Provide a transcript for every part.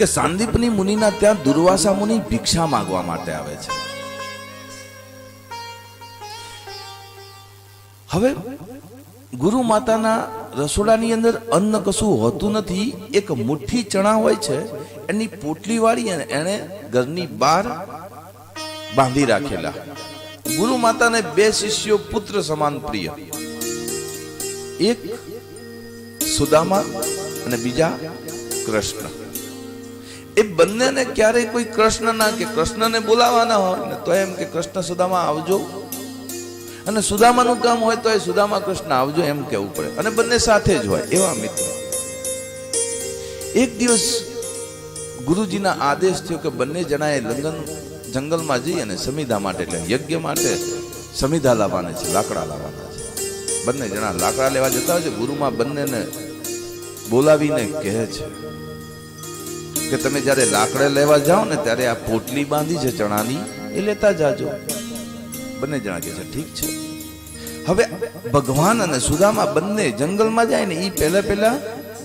કે સાંદીપની મુનિના ત્યાં દુર્વાસા મુનિ ભિક્ષા માંગવા માટે આવે છે. હવે ગુરુ માતાના રસોડાની અંદર અન્ન કશું હોતું નથી. એક મુઠ્ઠી ચણા હોય છે, એની પોટલી વાળી અને એને ઘરની બહાર બાંધી રાખેલા. ગુરુ માતાને બે શિષ્યો પુત્ર સમાન પ્રિય, એક સુદામા અને બીજા કૃષ્ણ. એ બંનેને ક્યારેય કોઈ કૃષ્ણ ના કે કૃષ્ણને બોલાવાના હોય ને તો એમ કે કૃષ્ણ સુદામા આવજો, અને સુદામાનું કામ હોય તો એ સુદામા કૃષ્ણ આવજો એમ કહેવું પડે, અને બંને સાથે જ હોય એવા મિત્ર. એક દિવસ ગુરુજીના આદેશ થયો કે બંને જણાએ જંગલમાં જઈ અને સમિધા માટે એટલે યજ્ઞ માટે સમિધા લાવવાના છે, લાકડા લાવવાના છે. બંને જણા લાકડા લેવા જતા હોય છે. ગુરુમાં બંનેને બોલાવીને કહે છે કે તમે જ્યારે લાકડા લેવા જાઓ ને ત્યારે આ પોટલી બાંધી છે ચણાની, એ લેતા જાજો. બંને જણા કહે છે ઠીક છે. હવે ભગવાન અને સુદામા બંને જંગલમાં જાય ને એ પહેલા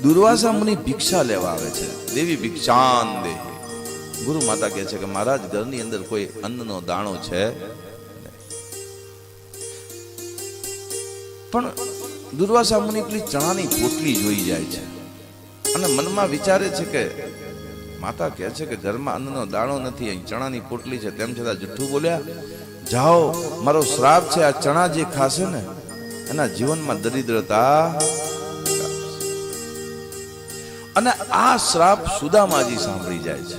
દુર્વાસા મુનિ ભિક્ષા લેવા આવે છે. દેવી ભિક્ષાન દે. ગુરુ માતા કહે છે કે મહારાજ ઘરની અંદર કોઈ અન્નનો દાણો છે, પણ દુર્વાસા મુનિ પેલી ચણાની પોટલી જોઈ જાય છે અને મનમાં વિચારે છે કે માતા કહે છે કે ઘરમાં અન્નનો દાણો નથી, અહીં ચણાની પોટલી છે, તેમ છતાં જુઠ્ઠું બોલ્યા. જાઓ, મારો શ્રાપ છે, આ ચણા જે ખાશે ને એના જીવનમાં દરિદ્રતા. અને આ શ્રાપ સુદામાજી સાંભળી જાય છે.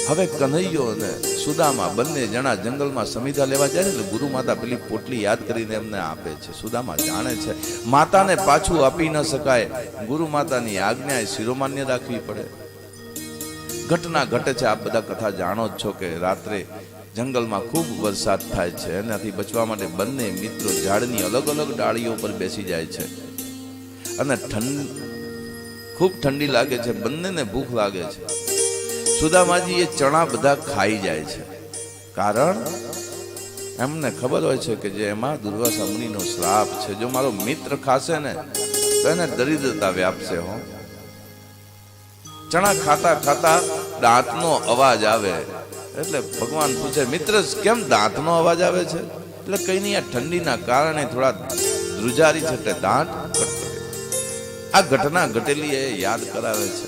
હવે કનૈયો અને સુદામા બંને જણા જંગલમાં સમિધા લેવા જાય એટલે ગુરુ માતા પેલી પોટલી યાદ કરીને એમને આપે છે. સુદામા જાણે છે માતાને પાછું આપી ન શકાય, ગુરુ માતાની આજ્ઞાએ શિરોમાન્ય રાખવી પડે. ઘટના ઘટે છે, આપ બધા કથા જાણો જ છો કે રાત્રે જંગલમાં ખૂબ વરસાદ થાય છે. એનાથી બચવા માટે બંને મિત્રો ઝાડની અલગ અલગ ડાળીઓ પર બેસી જાય છે અને ખૂબ ઠંડી લાગે છે, બંનેને ભૂખ લાગે છે. સુદામાજી એ ચણા બધા ખાઈ જાય છે, કારણ એમને ખબર હોય છે કે જે એમાં દુર્વાસા મુનિનો શ્રાપ છે. જો મારો મિત્ર ખાશે ને તો એને દરિદ્રતા વ્યાપશે. હો, ચણા ખાતા ખાતા દાંતનો અવાજ આવે એટલે ભગવાન પૂછે મિત્ર કેમ દાંતનો અવાજ આવે છે? એટલે કઈ નહીં, આ ઠંડીના કારણે થોડા ધ્રુજારી છે એટલે દાંત કટકે. આ ઘટના ઘટેલી એ યાદ કરાવે છે.